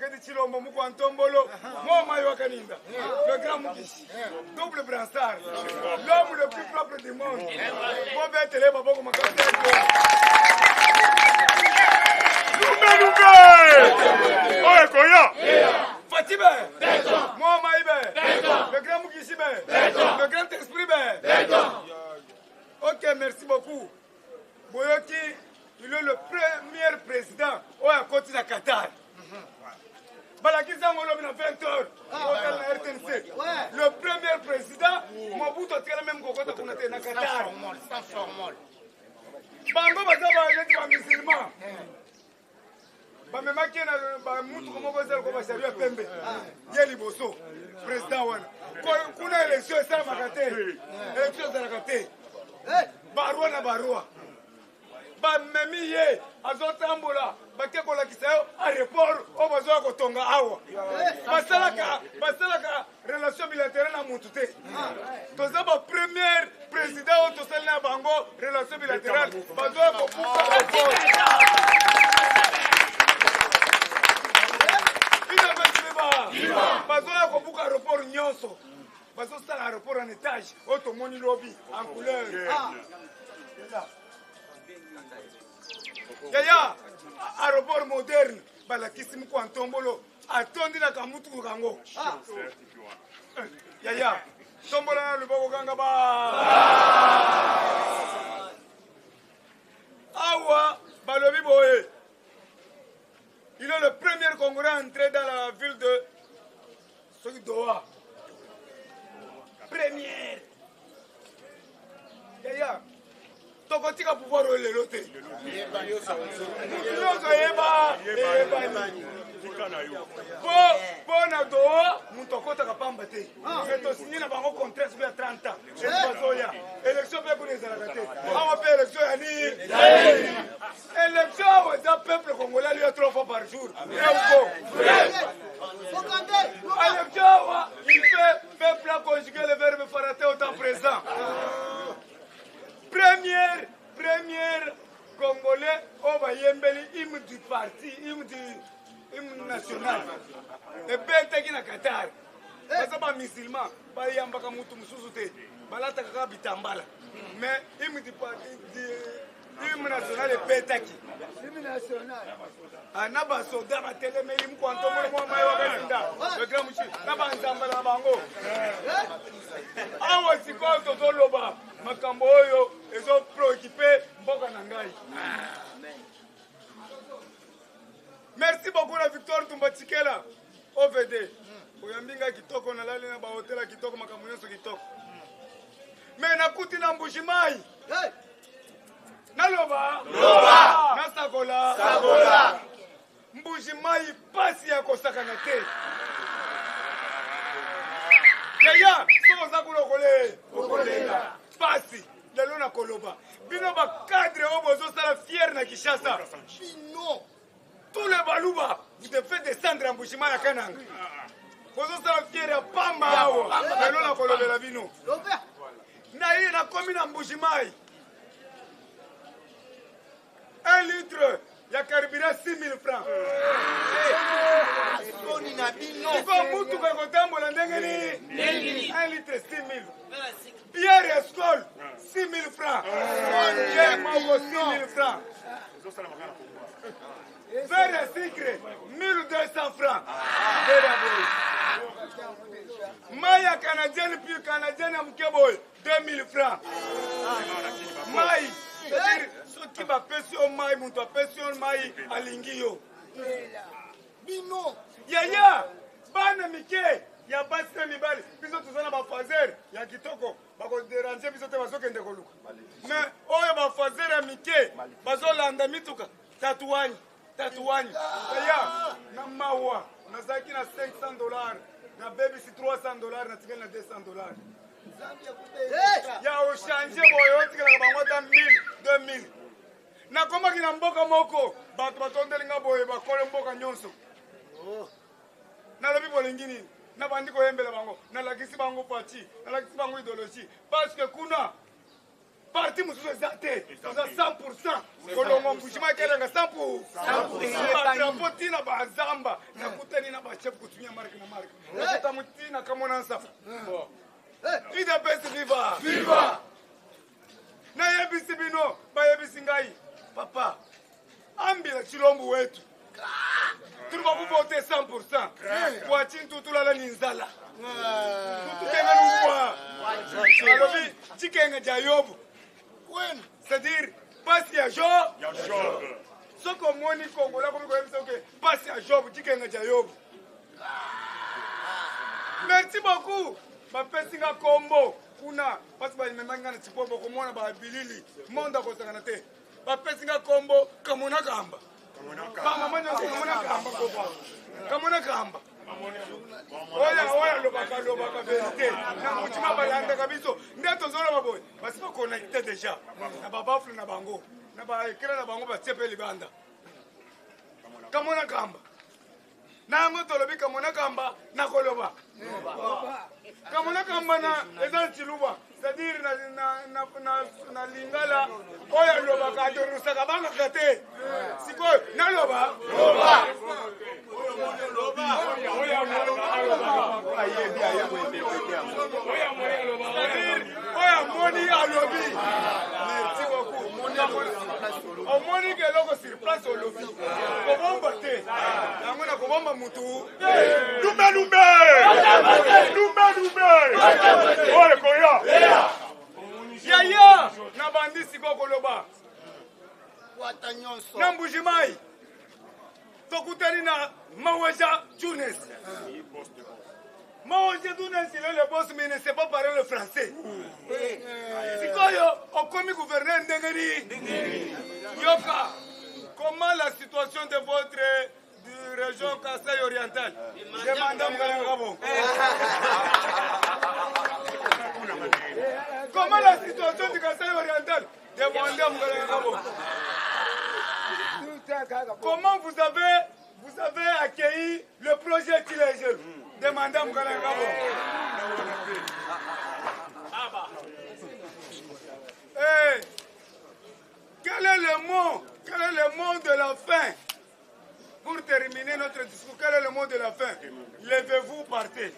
Tshisekedi Tshilombo Mukwantombolo, moi Mayo Kaninda, le grand Mukishi, double brassard, l'homme le plus propre du monde. Moi, ben, télé, papa, comme Fatibé, moi Maïbé, le grand Mukishi, le grand esprit. Ok, merci beaucoup. Boyoki, il est le premier président au côté de Qatar. Balakisa Molo na 20 heures hôtel na RTNC. Le premier président Mobutu a même kokota kuna te na Qatar. Sans formol. Bango bazaba neti ba musulman. Ba memaki na ba mutu komo kozela ko ba sharia pembe. Yeli boso président wana. Kuna élection ça makate. Élection za makate. Barua na barua. Ba memiye azotambola bakekola kisayo aéroport o bazoa kotonga awa basalaka relation bilatérale na mutu te toza ba premier président o tosali na bango relation bilatérale bazoa kobuka bazoa kobuka aéroport nyonso bazosala aéroport en étage o tomoni lobi en couleur. Yaya, aéroport moderne, balakisi Mukwantombolo, atondi na kamutu kango. Yaya, tombola na luboko kanga ba. Awa, balobi boye. Il est le premier Congolais à entrer dans la ville de Doha. Première. Yaya. Tokotika pouvoir le loter. Pour na Doha, mutokota kapamba te. C'est aussi na bango contrat sur 30 ans. Et bazoya. Élection pe kuna ezalaka te. Awa pe élection ya ni. Élection au peuple congolais lui 3 fois par jour. Élection il fait peuple à conjuguer le verbe faraté au temps présent. Première Congolais au Bayembeli, hymne du parti, hymne national. Et bien, qui na Qatar. Parce que les musulmans, ils ont pas mutu mususu balata kaka bitambala. Mais hymne du parti, hymne national est pétaki. Hymne national. Anaba soda batele meli Mukwantombolo mo mayo kazinda. Le grand monsieur, naba nzambala bango. Awa siko toto loba. Makambo oyo ezo préoccupé mboka na ngai. Merci beaucoup la Victoire Tumbatikela OVD. Oyambinga kitoko na lali na ba hotel kitoko makambo nyonso kitoko. Mais nakuti na Mbujimayi. Naloba. Na Sagola. Mbujimayi pasi ya kosakana te. Yaya, somo za kulokolela. Pasi, lelo na koloba. Bino ba cadre o bozo sala fier na Kinshasa. Bino. Tous les baluba, vous devez descendre en Mbujimayi à Kananga. Bozo sala fier ya pamba awa. Lelo na kolobela bino. Na hii na komi na Mbujimayi. 1 litre ya carburant 6 000 francs. Iko mutu kwa kotambola ndenge ni 1 litre 6 000. Pierre Escol 6 000 francs. Pierre Mago 6 000 francs. Verre sucre 1 200 francs. Maya canadienne puis canadienne à Mukeboy 2 000 francs. Maï. Qui va passer au maï, mon toi passer au maï à l'ingio. Bino. Yaya, bana mike, ya basi mibali. Biso tuzana ba fazer, ya kitoko, ba ko déranger biso te baso kende koluka. Mais oyo ba fazer ya mike, baso landa mituka, tatouane. Yaya, na mawa, na zaki na $500, na baby si $300, na tigel na $200. Ya o changer boyo tigela bango ta 1000, 2000. Na koma kina mboka moko bato batondelinga boye bakole mboka nyonso. Na lobi bolingini na bandiko yembela bango na lakisi bango parti na lakisi bango idéologie parce que kuna parti mosusu eza te toza 100%. kolongo mbushima ekelanga 100%. badrapo ntina bazamba nakutani na bachef kutumia marke na marke nakota mutina kamona nsafu idps viva nayebisi bino bayebisi ngai papa ambila chilombo wetu turi bakuvote 100%. bwachi ntutulala ni nzala tutukenga nukwa alobi chikenga ja yobu c'est-à-dire pasi ya job soko omoni kongola komi koyebisa oke pasi ya job chikenga ja yobu. Merci beaucoup bapesinga kombo kuna pasi balimemanga na chipobo komona babilili monde akosangana te bapesinga kombo kamona kamba kamama nyonso kamona kamba kopa kamona kamba oya lobaka verité na mutima balandaka biso nde tozoloba boye basi baconnecte déjà na babafule na bango na baekra na bango batie mpe libanda kamona kamba nango tolobi kamona kamba na koloba kamona kamba na eza chiluba c'est-à-dire na lingala oyo lobaka atorusaka bangaka te sikoyo naloba oyo moni alobi. Merci beaucoup. omoni keloko sur place olobi kobomba te yango na kobomba mutu lumbe oyo koya yaya na bandi siko koloba na mbujimai tokutani na Maweja Tunes. Maweja Tunes, il est le boss, mais il ne sait pas parler le français. C'est quoi, on commis gouverneur Ndengeri Yoka, comment la situation de votre région Kasaï orientale? Demandez Mgalengabo. Comment la situation du Kasaï oriental? Demandez Mgalengabo. Comment vous avez accueilli le projet Tilégel? Demandez à Mgalengabo. Quel est le mot de la fin? Pour terminer notre discours, quel est le mot de la fin? Levez-vous, partez.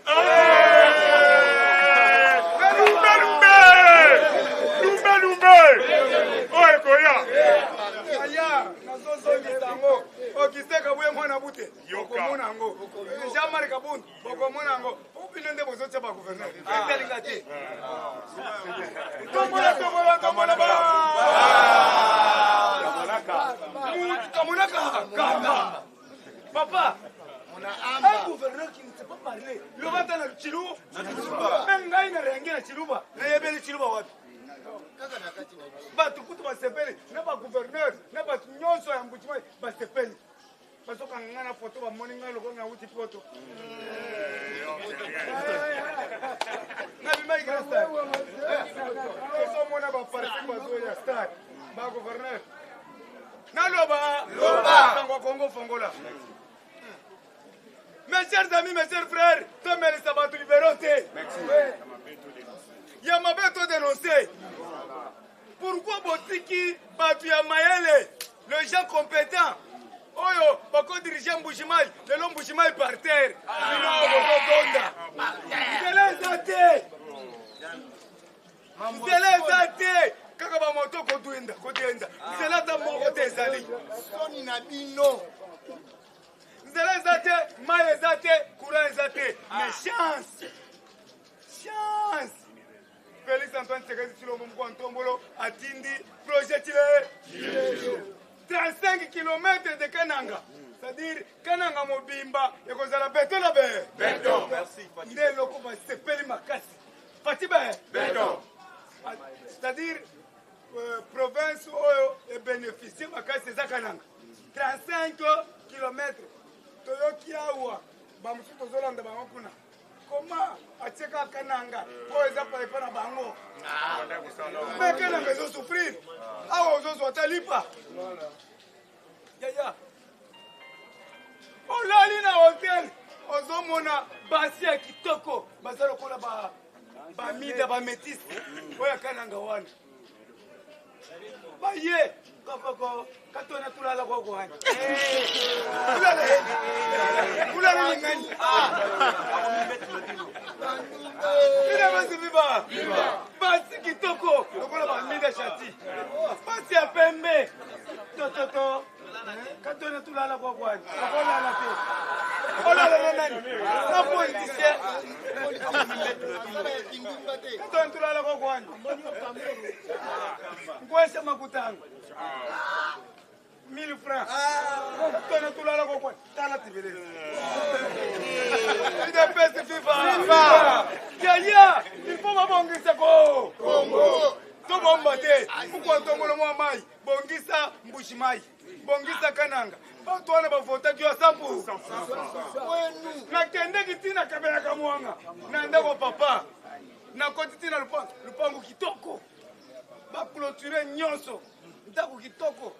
Papa, un gouverneur qui ne sait pas parler. Le matin, le chilou, même là, il n'a rien à chilouba. Il y a bien le chilouba. Batu kutu basepeli, n'a pas gouverneur, n'a pas nyonso ya mbuchima basepeli. Baso kangana photo ba moninga loko nga uti photo. Na bima igrasta. Koso mona ba parti bazo ya star. Ba gouverneur. Na loba. Tango Congo Fongola. Mes chers amis, mes chers frères, Tom et Sabatou libéroté. Yamabeto dénoncé. Pourquoi Botiki Batu Yamayele, le gens compétent, Oyo, Bako dirigeant Mboujimal, le long Mboujimal par terre, c'est les athées. Kakaba moto koduenda, c'est là dans mon côté Zali. Soni Nabino. C'est les athées, maïs athées, courants athées. Mais chance. Félix Antoine Tshisekedi Tshilombo Mkwantombolo atindi projet Tilé 35 km de Kananga, c'est-à-dire Kananga Mobimba et kozala beton la beton. Merci. Nde loko ba sepeli makasi. Fatiba beton. C'est-à-dire province oyo et bénéficier makasi za Kananga 35 km. Toyoki awa ba musu tozolanda bango kuna. Comment acheka Kananga pour les appareils para bango mais Kananga zo souffrir awa ozo watalipa yaya olali na hotel ozo mona basi ya kitoko bazalo kola ba mida ba métis oya Kananga wana Baye, kapako, katona tulala kwa kwa. Tulala ngani. Ina basi viva. Basi kitoko, lokola ba minda shati. Basi ya pembe. Toto. Katona tulala kwa kwa. Lokola la te. Lokola nani? Na politicien. Katona tulala kwa kwa. Ngwese makutango. 1000 francs. Katona tulala kwa kwa. Tala tibele. Ida pesa FIFA. Ya, il faut mabongisa ko. Kongo. To bomba te. Pourquoi tongolo mo mai? Bongisa mbushimai. Bongisa kananga. Bato wana bavota ki 100%. Na kende kitina kabela kamwanga. Na ndako papa. Na kotitina lupango kitoko. Ba clôturer nyonso. Ndako kitoko.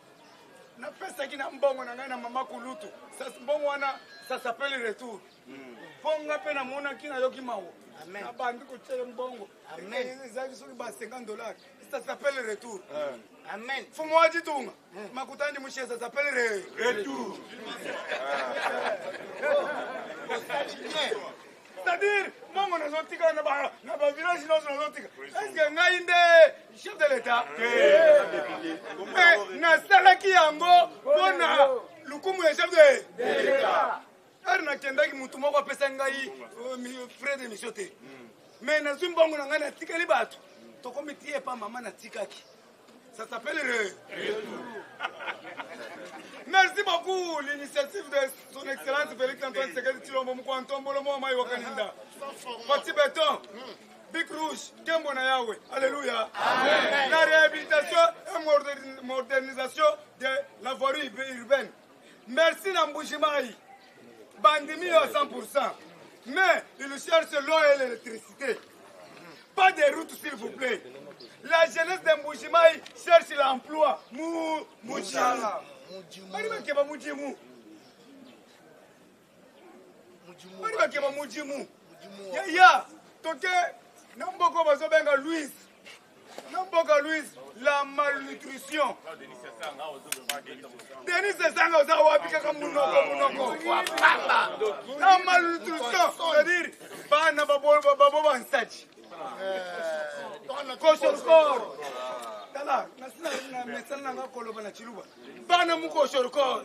Na pesa kina mbongo na ngai na mama kulutu. Sasa mbongo wana ça s'appelle retour. Ponga pe na mona kina yoki mawo. Amen. Na bandi ko tshele mbongo. Amen. Ezaki soki ba $50. Ça s'appelle retour. Amen. Fumo wa jitunga. Makutandi mushe ça s'appelle retour. C'est-à-dire, mongo na zotika na ba village na zotika. Est-ce que ngainde chef de l'état? Mais na salaki yango pona lukumu ya chef de l'état. Na kendaki mutu moko apesa ngai frais de mission te. Mais na zimbongo na ngana tikali bato. Tokomi tie pa mama na tikaki. Ça s'appelle le retour. Merci beaucoup l'initiative de son excellence Félix Antoine Tshisekedi Tshilombo Mukwantombo Lomo Mai Wakaninda. Petit béton, Big Rouge, Kembo na Yahweh. Alléluia. Amen. La réhabilitation et modernisation de la voirie urbaine. Merci Nambujimaï. Bandimi à 100%. Mais il cherche l'eau et l'électricité. Pas de routes s'il vous plaît. La jeunesse de Mbujimaï cherche l'emploi. Mujima. Mariba keba mujimu. Mariba keba mujimu. Ya, toke namboko bazobenga Louise. Namboka Louise, la malnutrition. Denis Sanga oza wapika kama munoko. La malnutrition, c'est-à-dire bana babo bansaji. Koshorkor. Dala, nasina mesana nga koloba na chiluba. Bana mukoshorkor.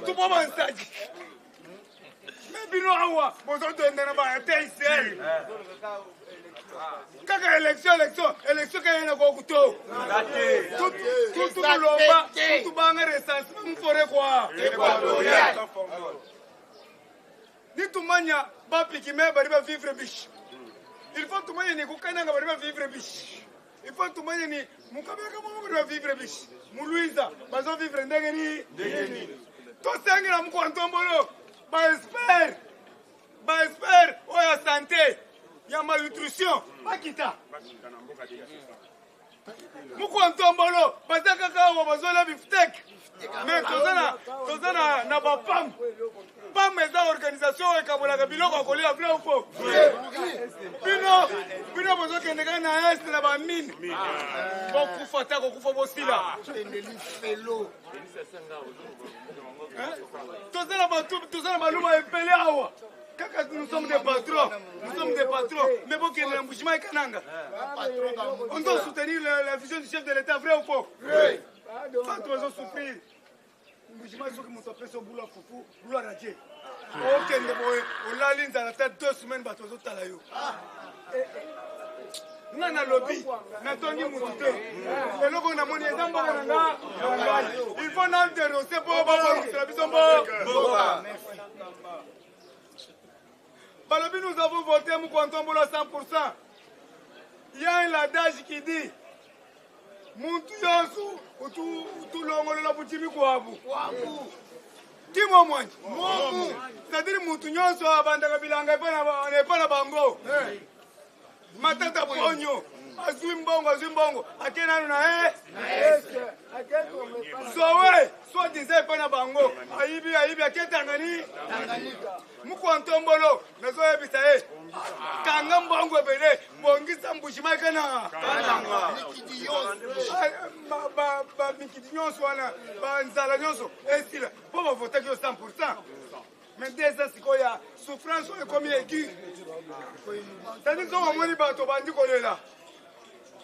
Tubo bansaji. Mebino awa, bozo ndena ba TCL. Kaka élection kaya kwa kuto. Tout lomba, tout banga recensement mfore kwa. Ni tumanya ba pikime bari ba vivre biche. Il faut tumanya ni kukananga bari ba vivre biche. Il faut tumanya ni mukabeka mo bari ba vivre biche. Muluiza bazo vivre ndenge ni. To sengela mukwantombolo. Ba espère oya santé. Ya malnutrition, bakita. Mukwantombolo, bazaka kawa bazola biftek. Mais tozana na ba PAM. PAM eza organisation ekabolaka biloko kolia vrai ou faux? Bino bozo kendeka na est na ba mine. Bokufa ta kokufa bosila. Tozana baluma epele awa. Nous sommes des patrons, mais bon, qu'il y ait un bougement et Kananga. On doit soutenir la vision du chef de l'État, vrai ou faux? Oui. Pas trop souffrir. Le bougement, il faut que mon tapé son boulot à Foufou, boulot à Radier. Ok, on l'a ligne dans la tête 2 semaines, bah, tous autres, là-haut. Nana lobby, n'attendez mon tout. Et là, on a mon exemple, il faut n'enterrer, c'est pas Balobi, nous avons voté Mukwantombola 100%. Il y a un adage qui dit Muntu yosu, tu longolo la butimi kwabu. Qui m'a moué? C'est-à-dire Muntu yosu abandaka bilanga epana bango. Matata ponyo. azwi mbongo akena na sowe so disait pas na bango aibi aketangani mukontombolo nazo yebisa kanga mbongo bele bongisa mbushima kana ba mikidi nyonso wana ba nzala nyonso estila po ba voter que 100%. Mais dès ça c'est quoi ya souffrance comme aiguë. C'est-à-dire qu'on moni bato bandi kolela.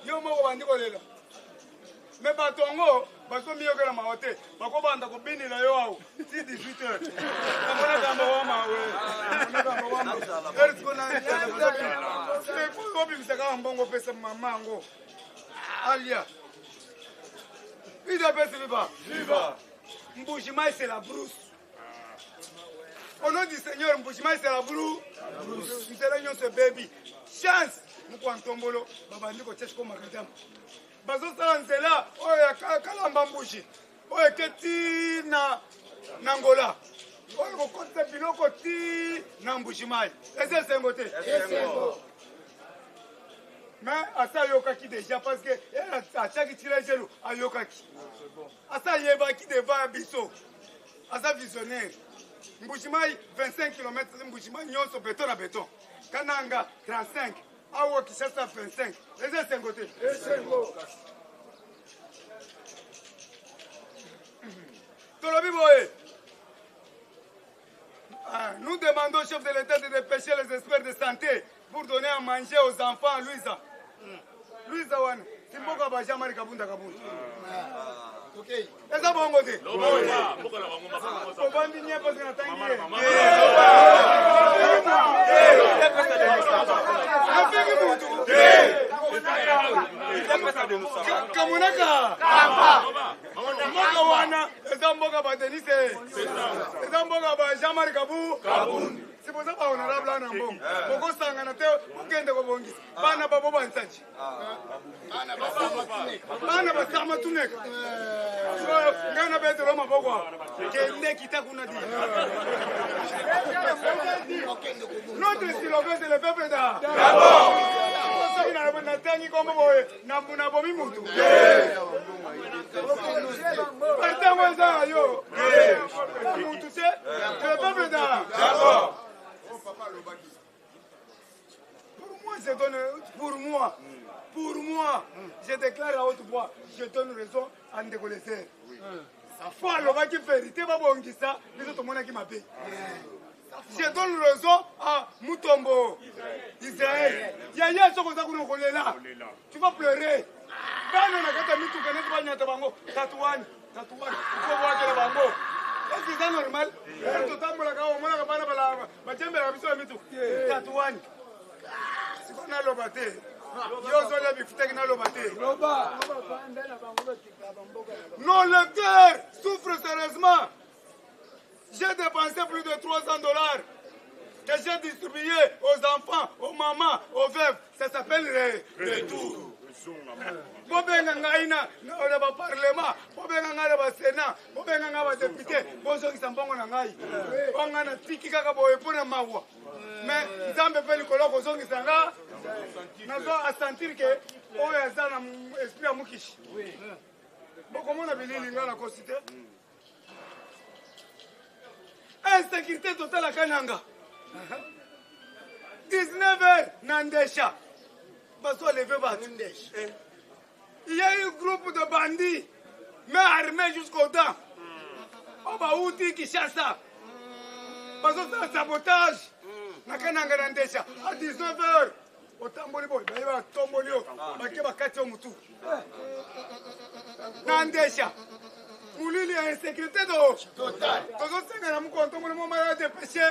Yo moko bandi kolela. Mais bato ngo bato miyo kala maote. Bako banda ko bini na yo au. Si 18h. Kamona kamba wama we. Kamona kamba wama. Est-ce qu'on a c'est pour obi msaka mbongo pesa mamango. Alia. Il a baissé viva. Mbushima c'est la brousse. Au nom du Seigneur, Mbushima c'est la brousse. Nous ce baby. Chance. Mukwantombolo. Babandi ko tcheko makadam. Bazo salanzela. Oya kalamba mbushi. Oya keti na Angola. Oya ko kote biloko ti na Mbushima. Est-ce c'est ngote? Mais asa yokaki déjà parce que à chaque tirage gelou ayokaki. Asa yebaki devant biso. Asa visionnaire. Mbushimai 25 km Mbushimai nyonso béton à béton. Kananga 35. Awa Kishasa 25. Est-ce c'est ngote? Tolobi boye. Nous demandons au chef de l'État de dépêcher les experts de santé pour donner à manger aux enfants, Louisa. Louisa wana, simboka ba jamari kabunda. OK. Eza bongo te. Obandi nye parce que natangiye. Kamunaka. Mboka wana, eza mboka ba Denise. Eza mboka ba jamari kabunda. C'est pour ça qu'on a la blanche en bon. Pourquoi ça on a été au gain de Bobongis? Bana babo bansachi. Bana basama tunek. Ngana beto roma bogwa. Kende kita kuna di. Notre slogan c'est le peuple d'A. D'abord. Ça il a le natangi comme boy. Nambuna bomi mutu. Partez moi ça yo. Mutu c'est le peuple d'A. D'abord. Pour moi, je déclare à haute voix, je donne raison à Ndékolese. Ça faut le qui vérité, va bon qui ça, les autres monde qui m'appellent. Je donne raison à Mutombo, Israël. Yaya Sokosa Koulé là. Tu vas pleurer. Quand on a gâté Mitou, quand on a gagné Tabango, Tatouane, il faut voir que le bango. Est-ce que c'est normal? Tout le temps, on a dit Tatouane. Si on a l'obaté, nos lecteurs souffrent sérieusement. J'ai dépensé plus de $300 que j'ai distribué aux enfants, aux mamans, aux veuves. Ça s'appelle les retours. Bobenga ngaina na ba parlement, bobenga ngara ba sénat, bobenga ngaba député, bozo ki sambongo na ngai. Onga na tiki kaka boye pona mawa. Mais nzambe pe likolo ko zongi sanga. Nazo a sentir que oya zana esprit a mukishi. Boko mona bilili ngana ko cité. Insécurité totale à Kananga. 19h Nandesha. Il y a eu un groupe de bandits, mais armés jusqu'aux dents. On va outil qui chasse ça. Parce que c'est un sabotage. À 19h, au Tambolibo, il y a un tombolio, il y a un kachomutu. Nandesha. Pour lui, il y a une sécurité totale. Parce que c'est un moment où on a dépêché.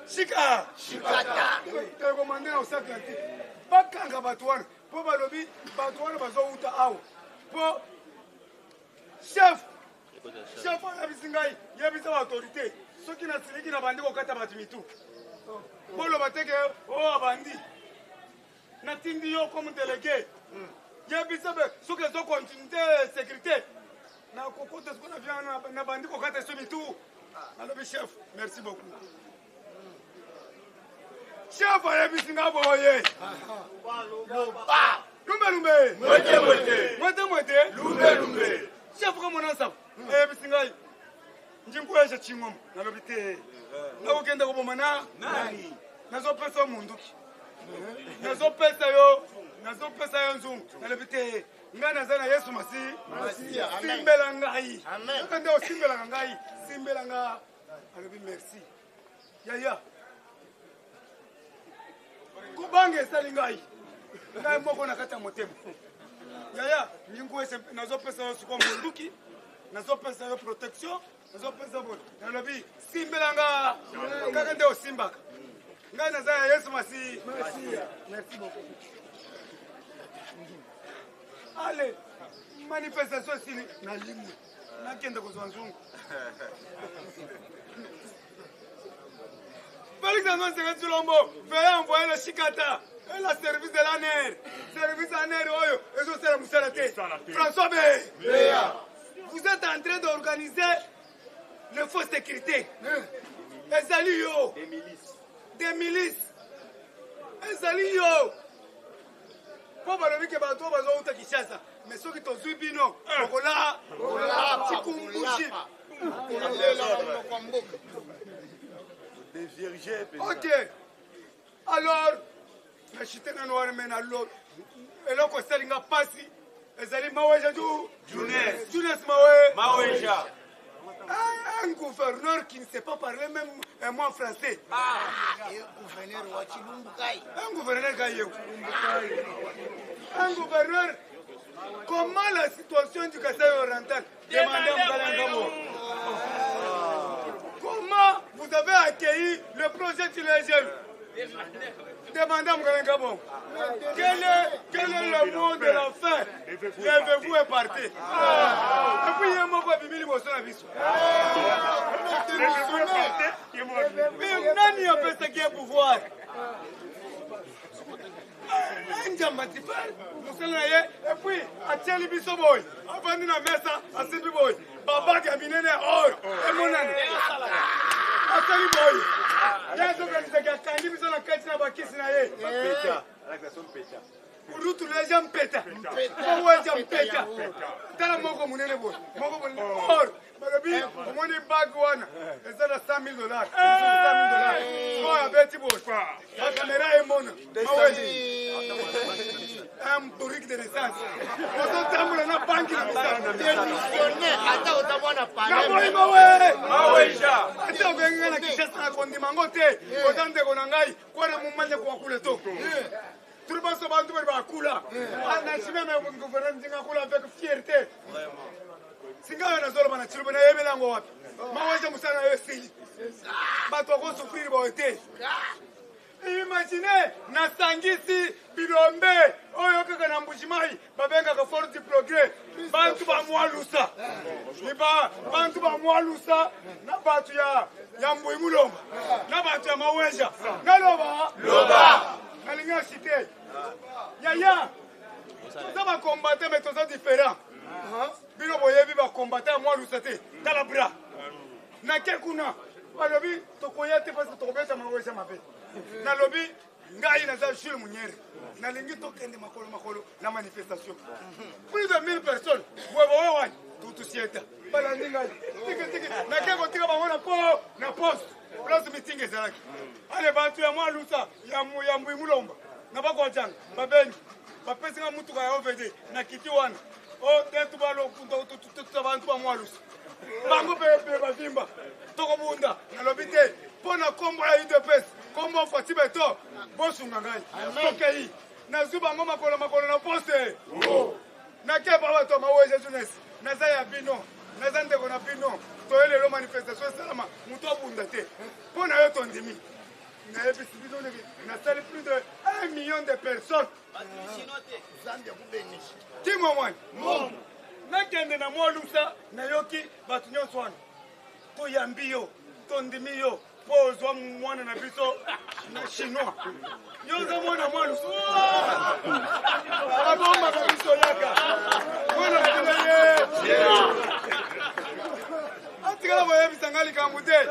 Chika. Chikata. Tu as commandé au sac Atlantique. Pas quand Batouane. Pour Balobi, Batouane va se aou. Pour chef. Chef, il y a besoin d'autorité. Ceux qui n'ont pas de bandit au Katabatumitu. Pour le bateke, oh, bandit. Natindi yo comme délégué. Il y a besoin de ceux qui ont continuité de sécurité. Na koko de ce qu'on a vu na bandit au Katabatumitu. Alors, chef, merci beaucoup. Chef, il y a besoin de boyer. lumbe. Mwete mwete. Mwete mwete. Lumbe lumbe. Chef comme on a ça. Bisingai. Njinkuesha chingom. Nalobite. Nakugenda kubomana. Nani? Nazopesa munduki. Nazopesa yo nzungu. Nalobite. Ngana zana Yesu Masihi. Simbela ngai. Amen. Kande o simbela ngai. Simbela nga. Alobi merci. Yaya. Kubange esali ngai. Ngai moko na kata motema. Yaya, njinkuesha nazopesa yo suko munduki. Nazopesa yo protection. Nazopesa bon. Nalobi simbela nga. Kaka nde o simbaka. Ngai na zana Yesu Masihi. Merci beaucoup. Allez, manifestation sili na limwe. Nakenda kuzwa nzungu. Félix Antoine Tshisekedi Tshilombo, veuillez envoyer le Chikata et la service de l'ANR. Service ANR, oyo, et ça, c'est la moussalate. François B. Vous êtes en train d'organiser le faux sécurité. Les alliés, des milices. Les alliés. Po balobi ke bato bazouta Kinshasa mais soki tozwi bino okola tikumbushi ok alors nashite nano wana me na lo eloko esalinga pasi ezali maweja Junes Maweja. Un gouverneur qui ne sait pas parler même un mot français. Un gouverneur Gaïew. Un gouverneur. Comment la situation du Kasaï oriental? Demandez à Mkalangabo. Comment vous avez accueilli le projet Tilégel? Demandez à Mkalangabo. Quel est le mot de la fin? Levez-vous et partez. Et puis il y a un mot qui est venu à Bissou. Mais nani a fait ce qui est pouvoir? Et puis, à Tcheli Bissoboy, à Vandina Messa, à Sibi Boy, Baba Gaminene, or, et mon année. À Tcheli Boy, il y a des organisateurs qui ont dit que la quête n'a pas quitté. Urutu les gens pètent. Pourquoi les gens pètent? T'as la moko mounene boy. Moko mounene. Or, barabi, au moins des bagues one. Et ça a $100,000. $100,000. Quoi, à Betty boy. La caméra est mona. Un bourrique de naissance. On s'entend dans la banque. Démissionné. Attends, on t'a parlé. Maweja. Attends, venga na Kinshasa na kondimangote. Otande konangai. Kwa na mumanye kwa kule to. Tout le monde se bat pour la coula. On a même un gouvernement qui a coulé avec fierté. Si on a zolo bana chilbo na yebe lango wapi. Maweja musana yesi. Bato ko souffrir boite. Imaginez na sangisi bilombe oyo kaka na mbujimai babenga ka Fort du Progrès. Bantu ba mwalusa. Niba bantu ba mwalusa na batu ya mbuyimulomba. Na batu ya Maweja. Na loba. Alinga cité. Yaya. Ça va combattre mais tout ça différent. Bino boyebi ba combattre moi lusate. Talabra. Na kekuna. Balobi tokoyate parce que tokobeta Maweja mabe. Na lobi ngai na za Jules Munyere. Na lingi tokende makolo na manifestation. Plus de 1000 personnes. Wewe tout sieta. Bala ninga. Tiki. Na keko tika bango na poste. Place meeting ezalaki. Ale bantu ya mwa lusa ya mbuyimulomba. Na bako janga babengi. Bapesi nga mutu ka OVD na kiti wana. O tetu balo kuto bantu ba mwa lusa. Bango pe bavimba. Toko bunda na lobite pona kombo ya UDPS. Kombo Fati Beto. Bosunga ngai. Okay. Na zuba ngoma makolo na poste. Na ke baba to Maweja Junes. Na za ya bino. Na za ndeko na bino. Toyele lo manifestation salama. Muto bunda te. Pona yo tondimi. Na ebisi bino na sali plus de 1 million de personnes. Kimo mwan. Na kende na mwalusa na yoki batu nyonso wana. To yambiyo, tondimi yo. Pozwa mwana na biso na chinois. Nyonso mwana mwalusa. Abomba na biso yaka. Mwana kina ye. Atikala boye bisangali kamude.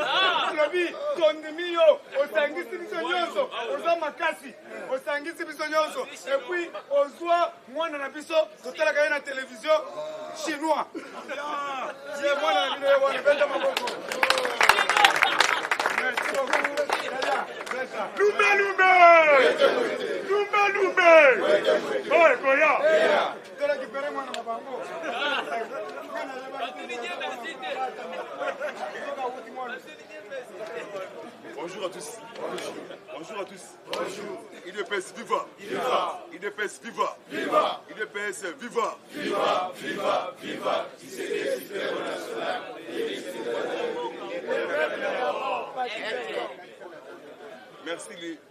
Lobi tondimi yo osangisi biso nyonso. Oza makasi. Osangisi opesi biso nyonso. Et puis ozwa mwana na biso totalaka ye na télévision chinois. Ye mwana na bino ye wana beta maboko. Merci beaucoup. Lumbe. Oh, Koya. Tola kipere mwana mabango. Bonjour à tous. Bonjour à tous. Bonjour. IDPS viva. IDPS viva. IDPS viva.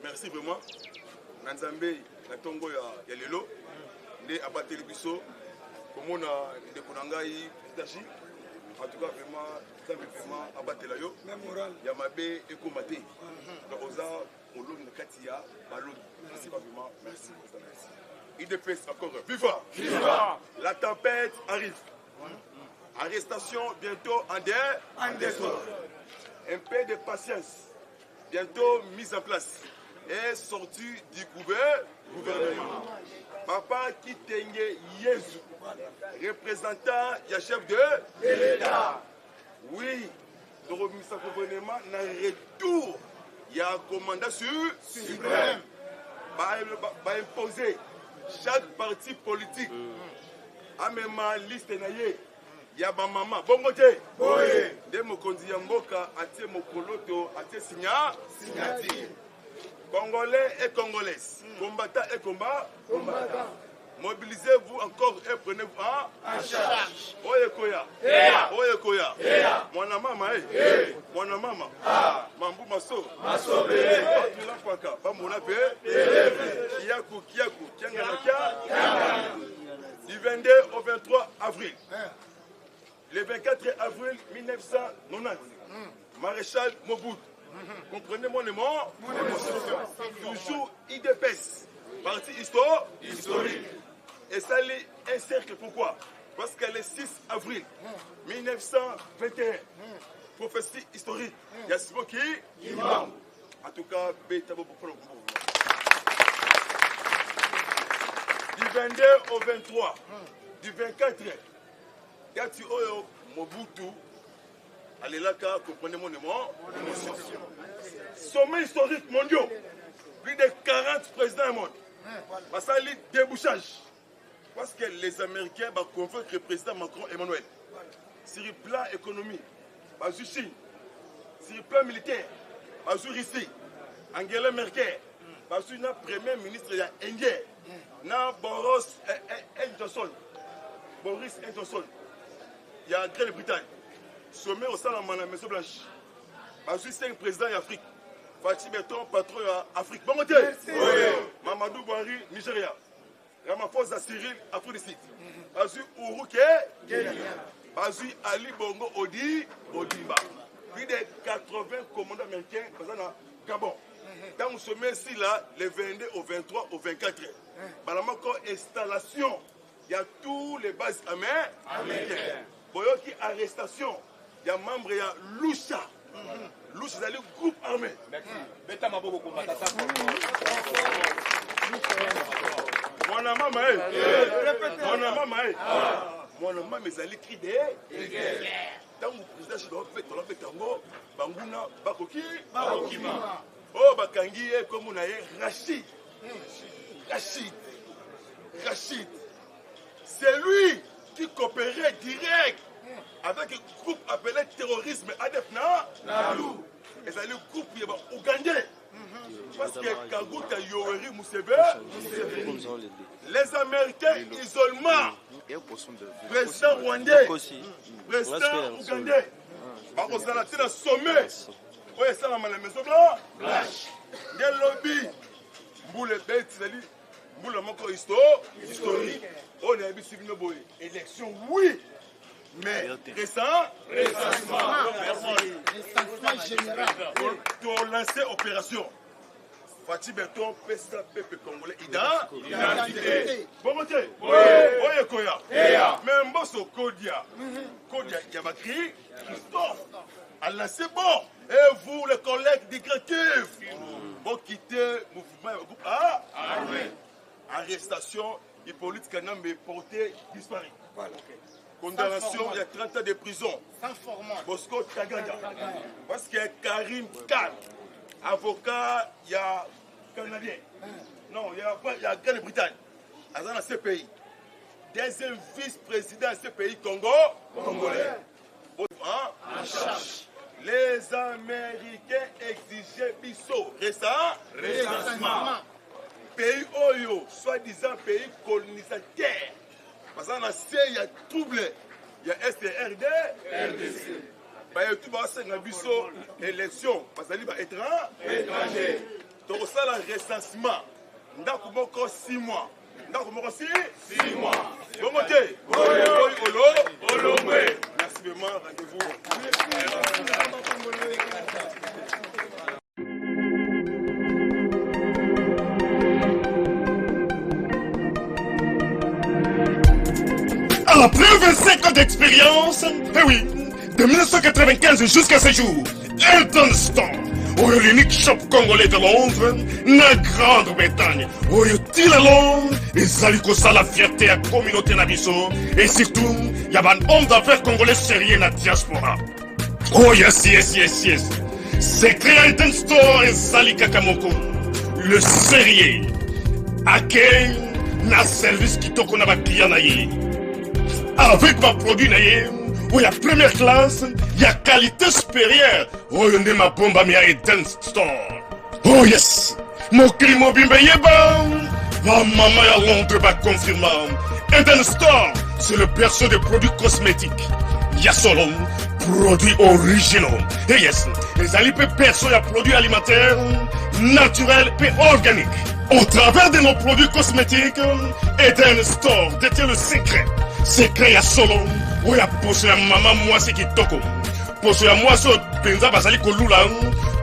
Merci vraiment. Nanzambe na tongo ya lelo nde abateli biso komona ndeko na ngai Dashi. En tout cas vraiment abatela yo ya mabe ekoma te donc oza molongi na kati ya balongi. Merci vraiment, merci. IDPS encore viva. La tempête arrive. Arrestation bientôt en désordre. Un peu de patience, bientôt mise en place et sortie du gouvernement. Papa Kitenge Yezu, représentant et chef de l'État. Oui, le gouvernement n'a retour. Il y a un commandant suprême. Va imposer chaque parti politique à même liste naïe. Il y a ma maman. Bon côté. De mokonzi ya mboka atie mokoloto atie signature. Congolais et Congolaises, combattants et combattants, mobilisez-vous encore et prenez-vous en charge. Oye koya, mwana mama mwana mama, mambu maso, atula kwaka, bamona pe, kiaku, kianga, du 22 au 23 avril. Le 24 avril 1990, Maréchal Mobutu. Comprenez mon émotion. Toujours IDPS, parti historique. Et ça l'est un cercle. Pourquoi? Parce que le 6 avril 1921, prophétie historique, il y a ce qui imam. En tout cas, du 22 au 23, du 24, il y a Mobutu. Allez là, comprenez mon émotion. Sommet historique mondiaux. Plus de 40 présidents du monde. Parce que les débouchages. Parce que les Américains vont convaincre le président Macron Emmanuel. Sur le plan économique, sur Chine. Sur le plan militaire, sur Russie. Angela Merkel. Sur le premier ministre indien. Boris Johnson. Il y a Grande-Bretagne. Sommet au sein de la Maison Blanche. Je suis 5 présidents d'Afrique. Fatih Beton, patron d'Afrique. Bon côté. Mamadou Buhari, Nigeria. Ramaphosa Cyril, Afrique du Sud. Je suis Uhuru Kenya. Je suis Ali Bongo Odimba. Plus de 80 commandants américains présents dans Gabon. Dans le sommet ici, là, le 22 au 23 au 24. Dans la installation, il y a tous les bases américaines. Pour y a arrestation. Il y a membre, il y a Lusha. Lusha, c'est le groupe armé. Mon maman, mais elle écrit des guerres. Dans le président, je dois faire tango, Banguna, Bakoki, oh, Bakangi, comme on a Rachid. C'est lui qui coopérait direct avec un groupe appelé terrorisme ADF Nalou. Et c'est le groupe ougandais. Parce que Kaguta Yoweri Museveni, les Américains, isolement, président rwandais, président ougandais, on s'en a tiré un sommet. Oui, ça la maison blanche. Des lobbies, boule bête, boule manque historique. On a vu si nous élection, oui. Mais récemment général pour lancer opération Fatih Beton Pesta Pepe Congolais identité bon côté oye koya même bosso Kodia Yabakri Christophe a lancé bon et vous les collègues du Créatif vous quittez mouvement groupe arrestation, Hippolyte Kanambe porté disparu. Voilà. Condamnation, il y a 30 ans de prison. Sans formant. Bosco Tagada. Parce que Karim Khan, avocat, il y a Canadien. Non, il y a Grande-Bretagne. Dans ce pays. Deuxième vice-président de ce pays, Congolais. En charge. Les Américains exigeaient Bissot. Recensement. Pays Oyo, soi-disant pays colonisateur. Parce qu'on a il y a trouble. Il y a STRD, RDC. Il y a tout le Bissot, élection. Parce qu'il y a étranger. Donc ça, le recensement. Nous avons encore 6 mois. Nous avons encore 6 mois. Bon côté. Merci vraiment. Rendez-vous. Après 25 ans d'expérience, eh oui, de 1995 jusqu'à ce jour, Elton Store, l'unique shop congolais de Londres, la Grande-Bretagne, il est Londres, et ça lui cause la fierté à la communauté nabiso, et surtout, il y a un homme d'affaires congolais sérieux dans la diaspora. Oh yes. C'est créé Elton Store et Sali Kakamoko, le sérieux, à quel na service qui toko na ba client na ye. Avec ma produit, il y a première classe, il y a qualité supérieure. Oh, il y a ma bombe à Eden Store. Oh yes, mon client bimbe yeba. Ma maman à Londres va confirmer. Eden Store, c'est le perso des produits cosmétiques. Il y a solo produits originaux. Et yes, les alipes perso, il y a produits alimentaires, naturels et organiques. Au travers de nos produits cosmétiques, Eden Store détient le secret. Secret ya solo, oya poso ya mama mwasi kitoko. Poso ya mwasi penza basali kolula,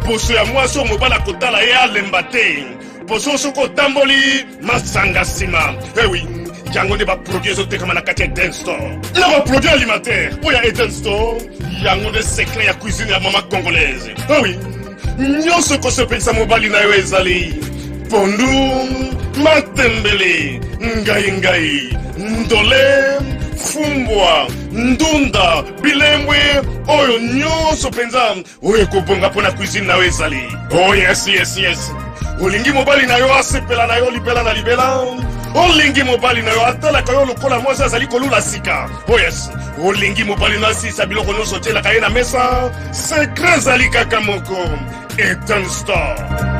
poso ya mwasi mobala kotala ye alemba te. Poso soko tamboli masanga sima. Eh oui, yango ne ba produit ezoteka na kati ya Eden Store. Na ba produit alimentaire, oya Eden Store, yango de secret ya cuisine ya mama congolaise. Eh oui, nyonso ko se pensa mobali na yo ezali. Pondu, matembele, ngai, ndole, fumbwa, ndunda, bilembwe, oyo nyonso penza, oyo kobonga pona cuisine na ezali. Oh yes. Olingi mobali na yo asepela na yo libela na libela. Olingi mobali na yo atalaka yo lokola mwasi azali kolula sika. Oh yes, olingi mobali na asisa biloko nyonso tielaka ye na mesa. Secret zali kaka moko. Eden Store.